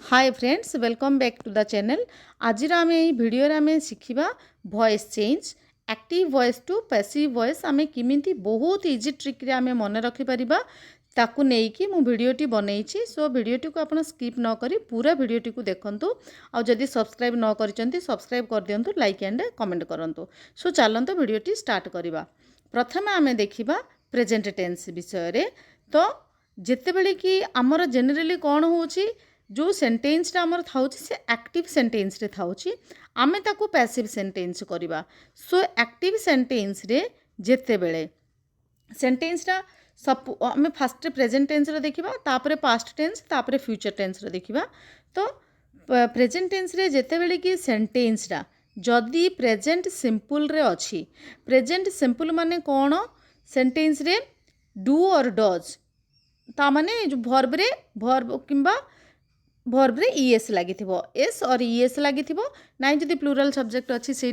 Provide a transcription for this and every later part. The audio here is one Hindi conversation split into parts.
Hi friends welcome back to the channel. आज आम भिडियो आम शिखा voice change active voice to passive voice आम किमिति बहुत इजी ट्रिक रे आम मन रखिपर ताकू नेकी मु भिडियोटी बनई। सो भिडियोटी को आप स्किप न करी पूरा भिडियोटी को देखंतु। आ जदि सब्सक्राइब न करिसेंती सब्सक्राइब कर दियंतु, लाइक एंड कमेंट करंतु। सो चलंतु भिडियोटी स्टार्ट करबा। प्रथम आम देखिबा प्रेजेंट टेंस विषय रे। तो जेतेबेले कि आमर जनरली कौन होची जो सेंटेन्सटा आमर थाउची से एक्टिव सेंटेन्स रे थाउची, आमे ताकू पैसिव सेंटेन्स करबा। सो एक्टिव सेंटेन्स रे जेतेबेले सेंटेन्सटा सब आमे फर्स्ट प्रेजेंट टेंस रे देखिबा, तापरे पास्ट टेंस, तापरे फ्यूचर टेंस रे देखिबा। तो प्रेजेंट टेंस रे जेतेबेले कि सेंटेन्सटा जदि प्रेजेंट सिंपल रे अछि, प्रेजेंट सिंपल माने कौन सेंटेन्स रे डू और डज ता माने जो वर्ब किंबा वर्ब रे ईएस लगी एस और ईएस लगी ना, जदि प्लूरल सब्जेक्ट अच्छी से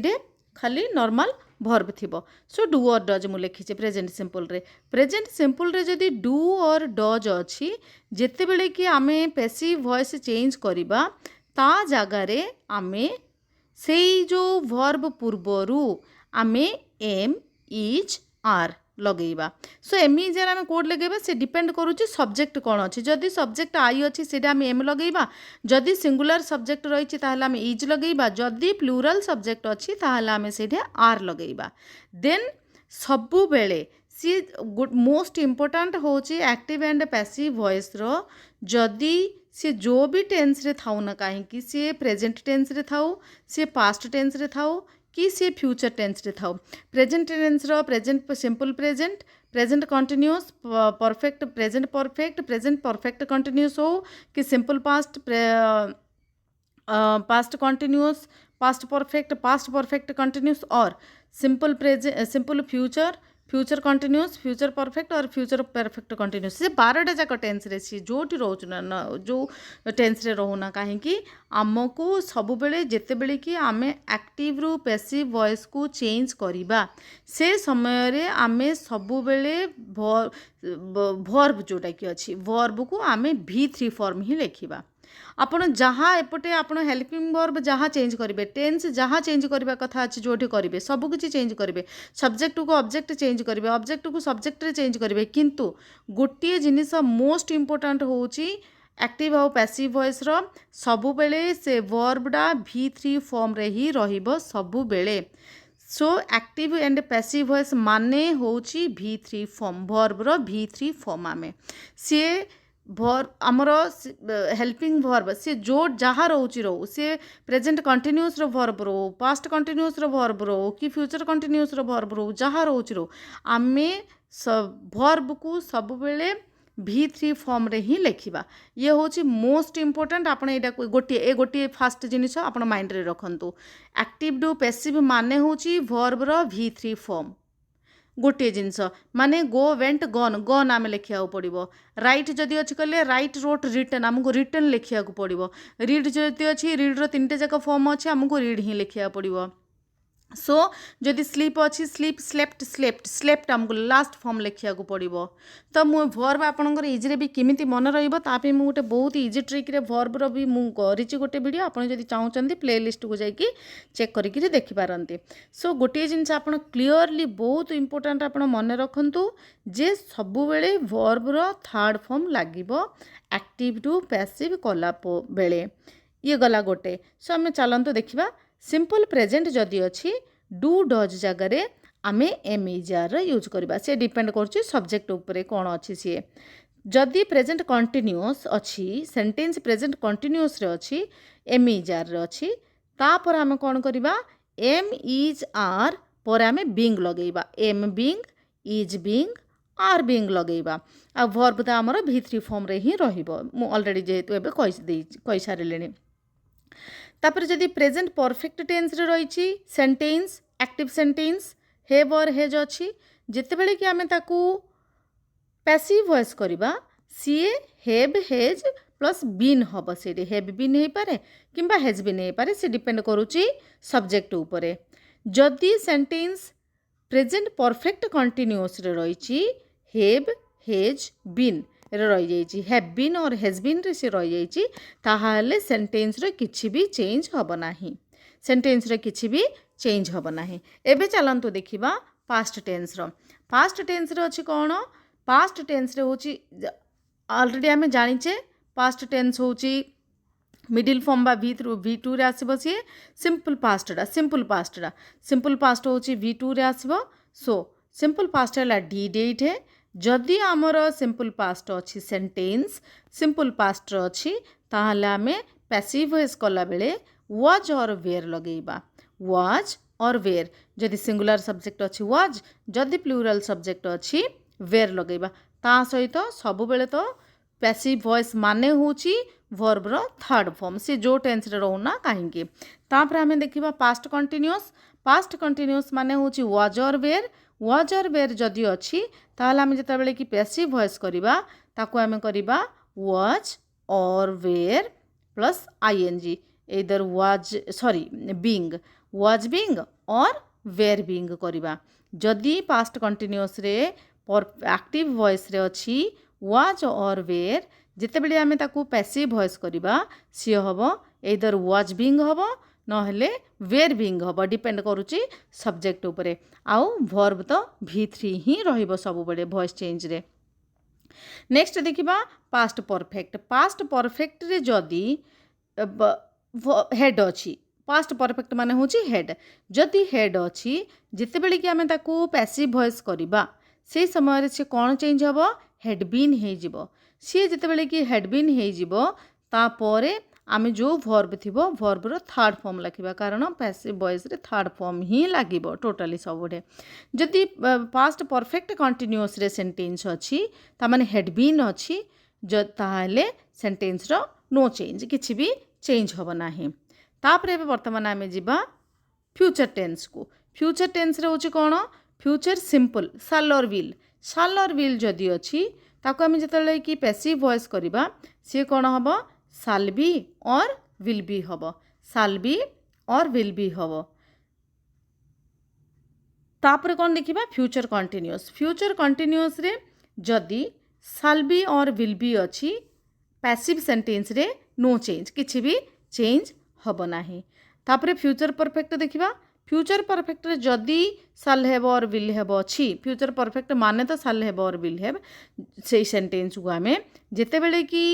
खाली नॉर्मल वर्ब थिबो। सो डू और डज मु लिखी प्रेजेंट सिंपल रे। प्रेजेंट सिंपल रे जदि डू और डज अच्छी, जेते बेले कि आमे पैसिव वॉइस चेंज करिबा ता जगह रे आमे सेई जो वर्ब पूर्वरु आमे एम इज आर लगेगा। सो एम इज आर आम कोड लगेगा से डिपेंड करुच्ची सब्जेक्ट कौन अच्छी। जदि सब्जेक्ट आई अच्छी से आम एम लगेगा, जदि सिंगुलर सब्जेक्ट रही आम इज लगेगा, जदि प्लूरल सब्जेक्ट अच्छी आम से आर लगेगा। देन सबु बेले सी मोस्ट इम्पोर्टाट हूँ एक्टिव एंड पैसिव वॉइस रो, जदि सी जो भी टेंस रे थाउ ना कहीं सी प्रेजेंट टेंस रे थाउ, सी पास्ट टेंस रे थाउ कि सी फ्यूचर टेंस रे थाउ। प्रेजेंट टेंस रो present simple present, present continuous, perfect present perfect, present perfect continuous हो कि simple past, past continuous, past perfect continuous और simple present, simple future, future continuous, future perfect और फ्यूचर परफेक्ट कंटिन्यूअस। से 12टा जाक टेंस रे सी जोटी रोचना जो टेंस रे रोना कहीं आमको सब बेले जेते बेले कि आमे एक्टिव रु पैसिव वॉइस को चेंज करिबा, से समय रे आमे सब बेले वर्ब जोटा कि अछि वर्ब को आमे V3 फॉर्म ही लिखिबा। आपण जहाँ एपटे आपण हेल्पिंग वर्ब जहाँ चेंज करेंगे, टेंस जहाँ चेंज करने कथा अच्छी जो करेंगे सब किसी चेंज करेंगे, सब्जेक्ट को ऑब्जेक्ट चेंज करेंगे, ऑब्जेक्ट को सब्जेक्ट रे चेंज करेंगे, किंतु गोटे जिनिस मोस्ट इम्पोर्टाट होची एक्टिव और पैसिव वॉइस रो सबु बेले से वर्बडा V3 फॉर्म रे ही रहिबो सबु बेले। So active and passive voice माने होची V3 फॉर्म, वर्ब रो V3 फॉर्म आमे सी वर्ब आमर हेल्पिंग वर्ब सी जो जहाँ रोची रो, सी प्रेजेंट कंटिन्यूअस रो वर्ब रो, पास्ट कंटिन्यूअस रो वर्ब रो कि फ्यूचर कंटिन्यूअस रो वर्ब रो जहाँ रोची रो, आमे वर्ब को सब बेले V3 फॉर्म रे ही लिखिबा। ये होची मोस्ट इम्पोर्टेंट। आपण एटा गोटे फास्ट जिनिस आपण माइंड रे रखंतु। एक्टिव टू पैसिव माने होची वर्ब रो V3 फॉर्म। गोटे जिनस माने गो वेंट गन, गन आम लिखा पड़ो। राइट जदि अच्छी कहले राइट रोट रिटर्न, आमको रिटर्न लिखा पड़ो। रीड जदि अच्छी रीड्र 3टे जाक फॉर्म अच्छे, आमको रीड ही लिखा पड़ो। सो जदि स्लीप अच्छी स्लीप, स्लेप्ट स्लेप्ट, स्लेप्ट आमको लास्ट फॉर्म लिखा पड़ो। तो मु वर्ब आपंकर इजी भी किमिति मन रही गोटे बहुत इजी ट्रिक रे वर्ब रो भी मु करिछि गोटे वीडियो, आपन जदि चाहूचंती प्ले लिस्ट को जाइए चेक करिकि देखि पारंती। सो गोटे जिनस आपन क्लियरली बहुत इंपोर्टेंट आपन मन रखंतु जे सबु बेले वर्ब रो थर्ड फॉर्म लागिबो एक्टिव टू पैसिव कला बेले। ये गला गोटे। सो आमे चलंतु देखिबा सिंपल प्रेजेंट जदि अच्छी डू डज जगार आमे एम इज आर यूज करबा। से डिपेंड करछि सब्जेक्ट उपरे कौन अच्छी सी। जदि प्रेजेंट कंटिन्यूअस अच्छी, सेंटेंस प्रेजेंट कंटिन्यूअस रे अच्छी, एम इज आर रे अच्छी, तापर आमे कौन करबा एम इज आर पर आमे बीइंग लगेबा। Am being, is being, are being लगेबा। आ वर्ब तो आमर V3 फॉर्म रे ही रहिबो। मु ऑलरेडी जेहेतु एबे कहि सारिलेनी। तापर जदि प्रेजेंट परफेक्ट टेंस रे रही सेंटेंस एक्टिव सेंटेंस हेव और हेज अच्छी, जिते बेले कि आमे ताकू पैसिव वॉइस करबा सीए हेव हेज प्लस बीन हम से हेव बीन हो पारे किंबा हेज बीन हो पारे, से डिपेंड करुच्ची सब्जेक्ट उपरे। जदि सेंटेंस प्रेजेंट परफेक्ट कंटिन्यूअस रे रही हेव हेज बीन रही जाइए हैव बीन और हैज बीन रे से रही जाइए ताहाले सेंटेंस रे किछि भी चेंज हब नाही सेंटेंस रे किछि भी चेंज हब नाही एबे चलंतु देखिबा पास्ट टेंस रो पास्ट टेंस रे अछि कोन पास्ट टेंस रे होची ऑलरेडी आमे जानिचे पास्ट टेंस होची मिडिल फॉर्म बा V2 रे आसीबो सी सिंपल पास्ट होची V2 रे आसीबो सो सिंपल पास्ट है डी डेट है जदि आमर सिंपल पास्ट अच्छी सेंटेंस सिंपल पास्ट अच्छी ताहले आमे पैसिव वॉइस कला बेले वाज और वेयर लगेइबा वाज और वेयर जदि सिंगुलर सब्जेक्ट अच्छी वाज जदि प्लूरल सब्जेक्ट अच्छी वेयर लगेइबा ता सहित सब बेले तो पैसिव वॉइस माने होची वर्ब रो थर्ड फॉर्म से जो टेंस रे रहउना काहेकि तापर आमे देखिबा पास्ट कंटीन्यूअस माने होची वाज और वेयर जदि अच्छी ताहले आमे जता बेले कि पैसिव वॉइस करिबा ताको आमे करिबा वाज और वेयर प्लस आईएनजी इधर वाज बीइंग और वेयर बीइंग करिबा जदि पास्ट कंटीन्यूअस रे एक्टिव वॉइस रे अच्छी वाज और वेयर जिते बेले आमे ताकू पैसिव वॉइस करिबा सी हबो इधर वाज बीइंग हबो नहले वेयर बीइंग हबो डिपेंड करूची सब्जेक्ट उपरे आउ वर्ब तो V3 ही रहिबो सब बेले वॉइस चेंज रे नेक्स्ट देखिबा पास्ट परफेक्ट रे जदि हेड अच्छी पास्ट परफेक्ट माने होची हेड जदि हेड अच्छी जिते बेले कि आमे ताकू पैसिव वॉइस करिबा से समय रे से कोन चेंज हबो हेड बीन हे जिवो सी जिते बेले कि हेड बीन हे जिवो ता परे आमे जो वर्ब थिबो वर्ब रो थर्ड फॉर्म लिखिबा कारण पैसिव वॉइस रे थर्ड फॉर्म ही लागिबो टोटली सबुडे जदि पास्ट परफेक्ट कंटीन्यूअस रे सेंटेंस अछि ता माने हेड बीन अछि ज ताहाले सेंटेंस रो नो चेंज किछि भी चेंज होबो नाही तापर एबे वर्तमान आमे जिबा फ्यूचर टेंस रे होछि कोन फ्यूचर सिंपल शाल और विल जदि अछि ताको आमे जतले कि पैसिव वॉइस करिबा से कोन हबो शाल बी और विल बी हबो तापर कोन देखिबा फ्यूचर कंटीन्यूअस रे जदि शाल बी और विल बी अछि पैसिव सेंटेंस रे नो चेंज किछि भी चेंज हबो नाही तापर फ्यूचर परफेक्ट देखिबा फ्यूचर परफेक्ट रे जदि शाल हेब और विल हेब अछि फ्यूचर परफेक्ट माने तो शाल हेब और विल हेब सेही सेंटेंस को आमे जेते बेले कि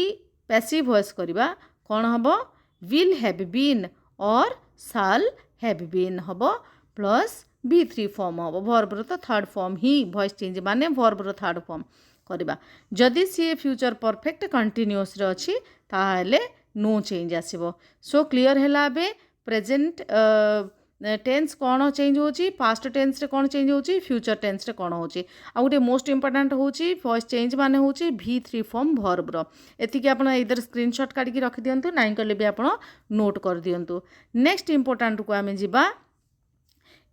पैसिव वॉइस करिबा कोन हबो विल हैव बीन और शाल हैव बीन हबो प्लस V3 फॉर्म हबो वर्ब रो तो थर्ड फॉर्म ही वॉइस चेंज माने वर्ब रो थर्ड फॉर्म करिबा जदि सी फ्यूचर परफेक्ट कंटीन्यूअस रे अछि ताहाले नो चेंज आसीबो सो क्लियर हैला बे प्रेजेंट टेंस कौन चेंज होची पास्ट टेंस रे कौन चेंज होची फ्यूचर टेंस रे कौन होची आ गोटे मोस्ट इंपोर्टेंट होची वॉइस चेंज माने होची V3 फॉर्म वर्ब रो एतिके आपण इधर स्क्रीनशॉट काढी के रखि दियंतु नाइ करले भी आपण नोट कर दियंतु नेक्स्ट इंपोर्टेंट को आमे जिबा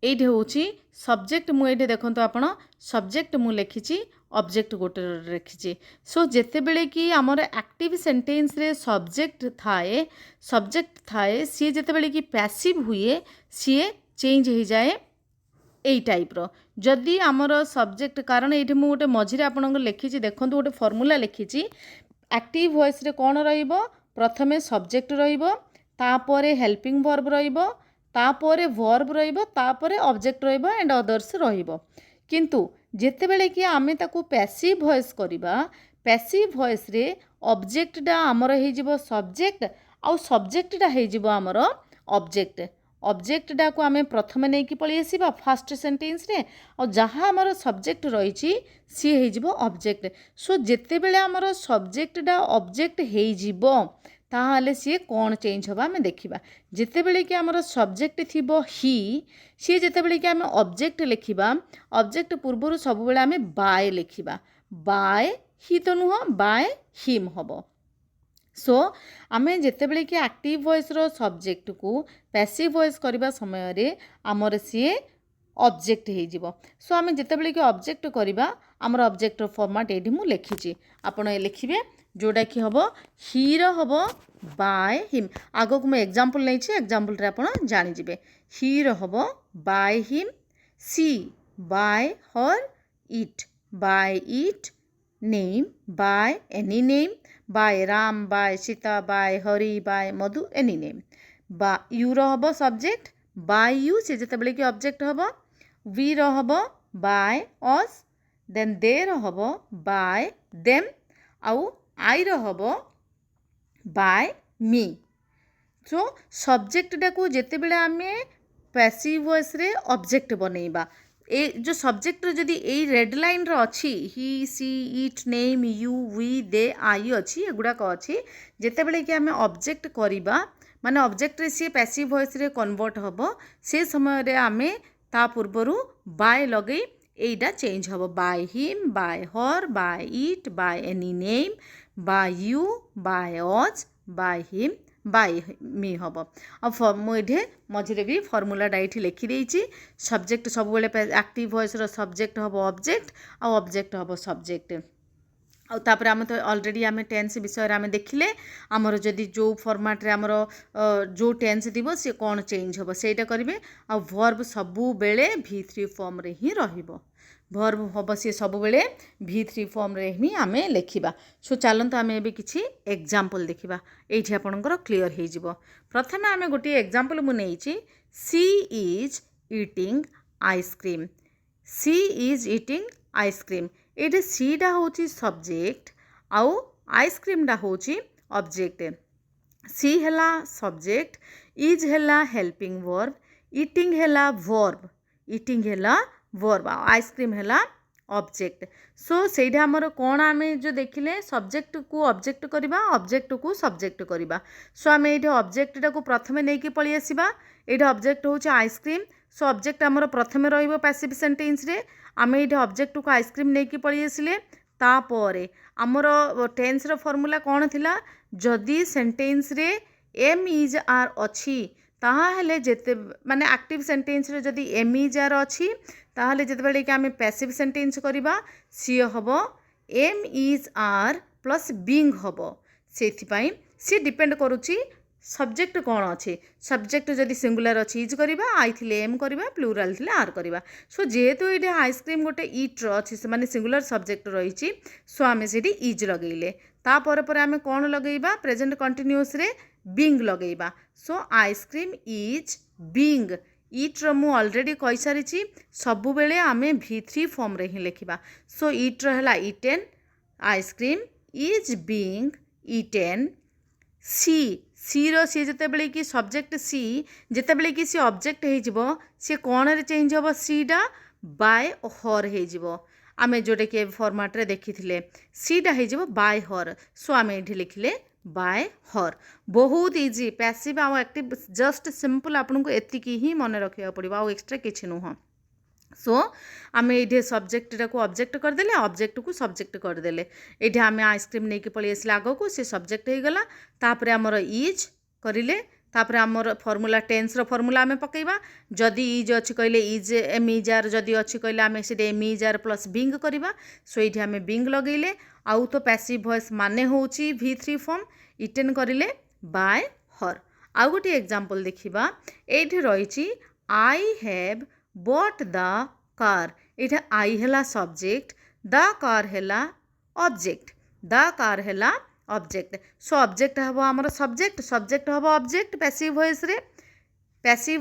एइठे होची सब्जेक्ट मु एइठे देखंतु आपण सब्जेक्ट मु लेखिची ऑब्जेक्ट गोटे रखिची सो जेते बेले कि हमर एक्टिव सेंटेंस रे सब्जेक्ट थाए सी जेते बेले कि पैसिव हुए सी चेंज हो जाए एई टाइप रो जदि हमर सब्जेक्ट कारण एइठे मु गोटे मझिरे आपन लेखिची देखंतु गोटे फार्मूला लेखिची एक्टिव वॉइस रे कोन रहिबो प्रथमे सब्जेक्ट रहिबो तापरे हेल्पिंग वर्ब रहिबो तापरे वर्ब रहिबो तापरे ऑब्जेक्ट रहिबो एंड अदर्स रहिबो किंतु जेते बेले कि आमे ताकू पैसिव वॉइस करिबा पैसिव वॉइस रे ऑब्जेक्ट डा हमर हे जिवो सब्जेक्ट आ सब्जेक्ट डा हे जिवो हमर ऑब्जेक्ट डा को आमे प्रथमे नै कि पळी आसीबा फर्स्ट सेंटेंस रे आ जहा हमर सब्जेक्ट रहिची सी हे जिवो ऑब्जेक्ट सो जेते बेले हमर सब्जेक्ट डा ऑब्जेक्ट हे जिवो ताहाले सी कौन चेंज होबा आमे देखिबा जेते बेले कि हमर सब्जेक्ट थिबो ही सी जेते बेले कि आमे ऑब्जेक्ट लेखिबा ऑब्जेक्ट पूर्वरु सब बेले आमे बाय लेखिबा बाय ही तो नुह बाय हिम होबो सो आमे जेते बेले कि एक्टिव वॉइस रो सब्जेक्ट को पैसिव वॉइस करबा समय रे हमर सी ऑब्जेक्ट हे जिवो सो आमे जेते बेले कि ऑब्जेक्ट करबा हमर ऑब्जेक्ट रो फॉर्मेट एठी मु लेखिची आपण ए लेखिबे जोड़ा कि हम ही हम बाय हिम आग को मुझे एग्जांपल नहीं एग्जांपल रे आपण जानिजे ही हम by him she by her it name, by any name, by Ram, by Sita, by Hari, by Madhu, any name. By you रो हबो subject, by you से जेतेबेले कि object हबो, we रो हबो by us, then they रो हबो by them, आउ I रो हबो by me. सो सब्जेक्टा को जितेबले आम पैसिव वॉइस रे ऑब्जेक्ट बनैबा ए जो सब्जेक्ट जदि ए रेड लाइन रो अच्छी he she it name you we they I अच्छी एगुड़ाक अच्छी जितेबले कि आम ऑब्जेक्ट करवा माने ऑब्जेक्ट रे सी पैसिव वॉइस रे कन्वर्ट हम से समय रे आमे ता पूर्वर बाय लगे एटा चेंज हम by him by her by it by any name by you by us by him by me हम मुझे मझे भी फर्मूलाटा ये लिखिदेची सब्जेक्ट सब एक्टिव वॉइस रो सब्जेक्ट हम ऑब्जेक्ट आ ऑब्जेक्ट हम सब्जेक्ट आउे आम तो अलरेडी आम टेन्स विषय आम देखिले आमर जदि जो फॉर्मेट रे आमर जो टेन्स थी सी कौन चेंज हम सेटा करेंगे आ वर्ब सबु बेले V3 फॉर्म रे ही रहिबो वर्ब हम सी सब बेले V3 फॉर्म रे ही आम लिखा सो चलते आम ए किसी एग्जांपल देखा ये आपंकर क्लीयर हो प्रथम आम गोटे एग्जांपल मुझे she is eating ice cream she is eating ice cream ये सीटा हूँ सब्जेक्ट आउ आइसक्रीमटा हूँ ऑब्जेक्ट सी है सब्जेक्ट इज है हेल्पिंग वर्ब ईटिंग है वर्ब ईटिंग है वर्ब आइसक्रीम है ऑब्जेक्ट सो सेटा आमर कौन आम जो देखिले सब्जेक्ट को ऑब्जेक्ट करवा ऑब्जेक्ट को सब्जेक्ट करवा सो आम ये ऑब्जेक्टा को प्रथम नहीं पलि आसवा ये ऑब्जेक्ट हूँ आइसक्रीम सो ऑब्जेक्ट आमर प्रथम पैसिव सेंटेंस रे आम ये ऑब्जेक्ट को आइसक्रीम नहीं पलि आसिले तापर आमर टेन्स रो फॉर्मूला कौन थिला जदि सेंटेंस रे एम इज आर अच्छी ताहले जेते माने एक्टिव सेंटेंस रे जदि एम इज आर अच्छी ताहले जेतेबेले कि आम पैसिव सेंटेंस करवा सी हम am is are plus being हम से सी डिपेंड करुच्ची सब्जेक्ट कौन अच्छे सब्जेक्ट जदि सिंगुलर अच्छी इज करवा आई थिले एम करवा प्लूराल थिले आर करवा सो जेहेतु ये आइसक्रीम गोटे इट अच्छी से माने सिंगुलर सब्जेक्ट रही सो आम से इज लगेले तापर आम कौन लगेबा प्रेजेंट कंटिन्यूअस रे बीइंग लगेबा सो आइसक्रीम इज बीइंग इट्र मु अलरेडी कही सारी सबु बेले आम V3 फॉर्म रे ही लिखा सो इट्र है eaten ice cream is being eaten she she रो सी जितेबले कि सब्जेक्ट सी जितेबले कि सी ऑब्जेक्ट हो सी कौन रे चेंज हम सीटा बाय हर हो आम जोटे कि फॉर्मेट रे देखी सीटा हो बाय हर सो आम ये लिखिले बाय हर बहुत इजी पैसिव आउ एक्टिव जस्ट सिंपल आपको एतिकी ही मन रखा पड़ो आउ एक्सट्रा किसी नुह सो आम ये सब्जेक्टा को ऑब्जेक्ट करदे ऑब्जेक्ट को सब्जेक्ट करदे ये आम आइसक्रीम नहीं कि पलि आसला आग को सी सब्जेक्ट हो गला तापर आमर इज करें तापर आमर फॉर्मूला टेन्स रो फॉर्मूला आम पकेबा जदि इज अच्छी कहले इज एम इज आर जदि अच्छी कहले आम से am is are plus being करवा सो ये आम बीइंग लगेले आउ तो पैसिव वॉइस माने होची V3 फॉर्म इटेन करें बाय हर आउ गोटे एग्जांपल देखिबा एठी रही I have bought the car ये आई है सब्जेक्ट द कार है ऑब्जेक्ट द कार है ऑब्जेक्ट सो ऑब्जेक्ट हम आमर सब्जेक्ट सब्जेक्ट हम ऑब्जेक्ट पैसिव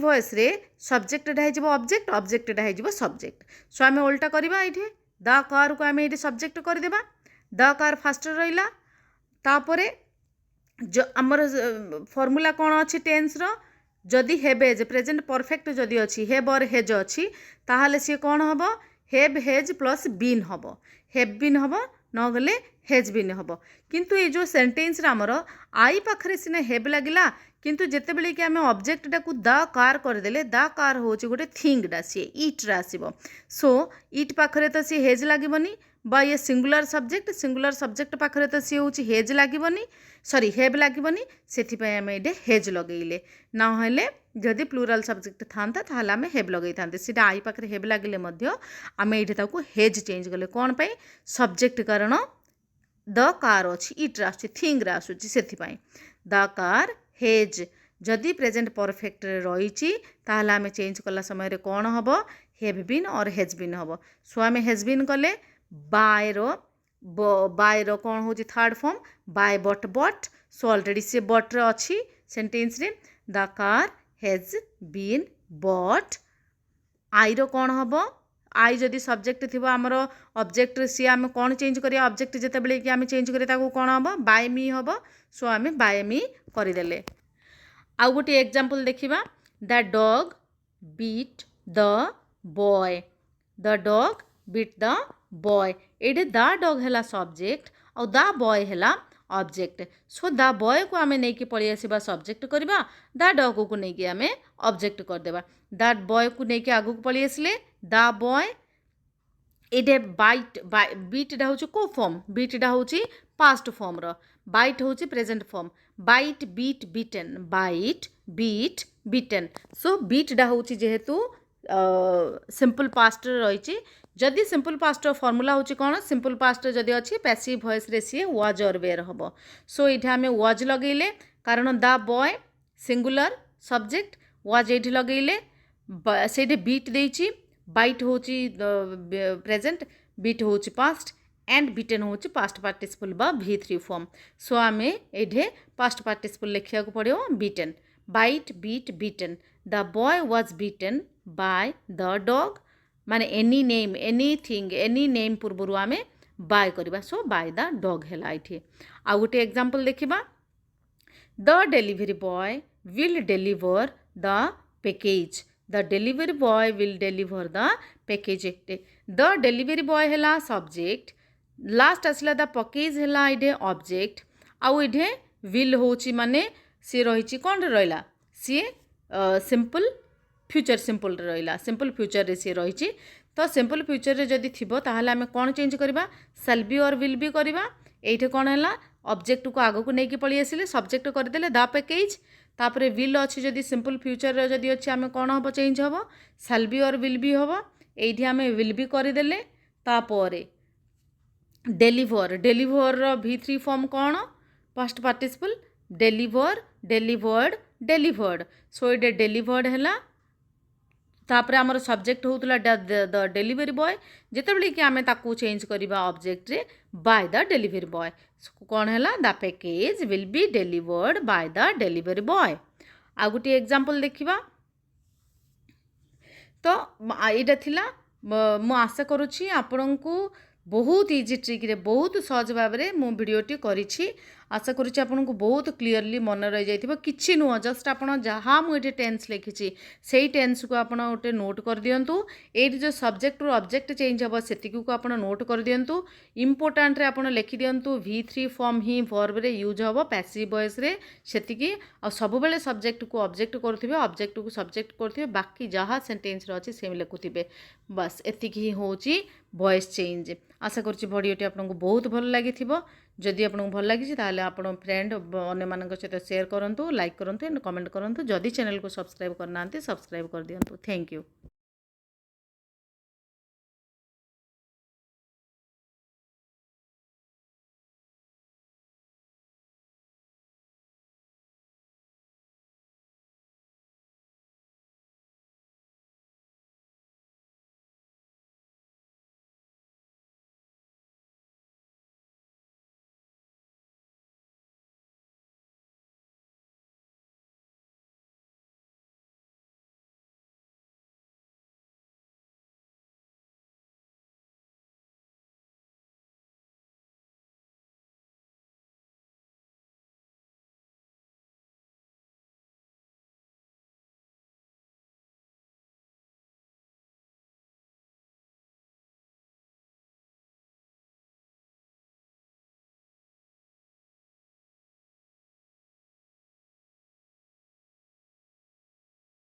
वॉइस रे सब्जेक्टा हो ऑब्जेक्ट ऑब्जेक्टा हो सब्जेक्ट सो आम उल्टा करवा ये द कार को आम ये सब्जेक्ट करदेबा द कार फास्ट रहा तापर जो आमर फॉर्मूला कौन अच्छी टेन्स रो जदि हेज प्रेजेंट परफेक्ट जदि अच्छी हेब और हेज अच्छी ताहले सी कौन हम हेब हेज प्लस बीन हम हेब बीन हम नगले हेज बीन हम किंतु ये जो सेंटेंस आमर आई पाखरे सिना हेब लगिला किंतु जितेबले कि आम ऑब्जेक्टा को द कार करदे द कार हूँ गोटे थिंगटा सी इट्रे आसो सो इट पाखरे तो सी हेज लगभग बा ये सिंगुलर सब्जेक्ट पाखरे तो सी हूँ हेज लगभग सॉरी हेब लगभग से आम ये हेज लगेले ना जदि प्लूराल सब्जेक्ट था ताहले आम हेब लगे था सीटा आई पाखे हेब लगे आम ये हेज चेंज कले कौन पे सब्जेक्ट कारण द कार अच्छी इट्रे आस थिंग्रे आसूँ से द कार हेज जदि प्रेजेंट परफेक्ट रही ताहले आम चेंज कला समय कौन हम हेव बीन और हेज बीन हम सो आम हेज बीन कले बाय रो बाय रो कौन हो third form by but so already से बट रे अच्छी सेंटेंस रे the car has been but आई रो कौन हम आई जदि सब्जेक्ट थी आमर ऑब्जेक्ट सी आम कौन चेंज करिया ऑब्जेक्ट जिते बड़े कि आम चेंज करिया कौन हम बाय मी हम सो आम बाय मी करदेले आउ गोटे एग्जांपल देखिबा the dog beat the boy the dog beat the boy एडे द डॉग है सब्जेक्ट और द बॉय है ऑब्जेक्ट सो द बॉय को आम नहीं पलि आसवा सब्जेक्ट करवा द डॉग को लेकिन आम ऑब्जेक्ट करदेबा द बॉय को लेकिन आगू पलि आसले द बॉय एडे बाइट बीटा हूँ को फॉर्म बीटा हूँ पास्ट फॉर्म रो बाइट हूँ present form bite beat beaten bite beat beaten सो बीटा हूँ जेहेतु सिंपल पास्ट रही जदि सिंपल पास्ट फॉर्मूला हूँ कौन सिंपल पास्ट जदि अच्छी पैसिव वॉइस रे सी वाज और वेयर हम सो ये आम वाज लगेले कारण the boy singular subject was ये लगेले से बीट देची बाइट हूँ प्रेजेंट बीट हूँ पास्ट एंड बीटेन हूँ पास्ट पार्टिसिपल बा V3 फॉर्म सो आम ये पास्ट पार्टिसिपल लिखा पड़ो beaten bite beat beaten the boy was beaten by the dog माने any name anything any name पूर्व आम बाय करवा सो बाय द डॉग है ये आउ गोटे एग्जांपल देखिबा the delivery boy will deliver the package the delivery boy will deliver the package the delivery boy है सब्जेक्ट लास्ट आसला द पैकेज है ये ऑब्जेक्ट आउ ये विल हूँ माने सी रही कौन रहा सी सिंपल फ्यूचर सिंपल रहा सिंपल फ्यूचर रे सी रही तो सिंपल फ्यूचर रे जदि थिबो ताहले आमे कौन चेंज करबा शैल बी और विल बी करबा एठे कौन है ऑब्जेक्ट को आगो को लेकिन पलि आसिले सब्जेक्ट करदेले द पैकेज तापरे विल अच्छी जदि सिंपल फ्यूचर जदि अच्छी आमे कौन हम चेंज हम शैल बी और विल बी हम एठी आमे विल बी करदेले तापरे डेलीवर डेलीवर V3 फॉर्म कौन past participle deliver delivered delivered so ये डेलीवर्ड है तापरे आमर सब्जेक्ट होता द डेलीवरी बॉय जितेबाला कि आम ताकू चेंज करवा ऑब्जेक्ट रे बाय द डेलीवरी बॉय कौन है the package will be delivered by the delivery boy आ गोटे एग्जांपल देखिबा तो यहाँ थिला मु आशा करुच्ची आपण को बहुत इजी ट्रिक रे बहुत सहज भाव में मु वीडियोटी करिछि आशा करुच्ची आपन को बहुत क्लीयरली मन रही जाइथिबो किछि नुह जस्ट आपन जहाँ मुझे टेन्स लिखिछि सेही टेन्स को आपन गोटे नोट कर दियंतु एठी जो सब्जेक्ट रो ऑब्जेक्ट चेंज हबो सेतिकी को आपन नोट कर दियंतु इंपोर्टेंट रे आपन लिखि दियंतु V3 फॉर्म ही वर्ब रे यूज हबो पैसिव वॉइस रे सेतिकी आ सब बेले सब्जेक्ट को ऑब्जेक्ट करथिबे ऑब्जेक्ट को सब्जेक्ट करथिबे बाकी जहाँ सेंटेंस रे अछि सेम लिखुथिबे बस एतिकी ही होची वॉइस चेंज आशा करुच्ची भिडियोटी आपको बहुत भल लगी जदि आपको भल लगी ताहले आपण फ्रेंड अन्य मान सहित शेयर करूँ लाइक करूँ एंड कमेंट करूँ जदि चैनल को सब्सक्राइब करना सब्सक्राइब कर दियंतु थैंक यू।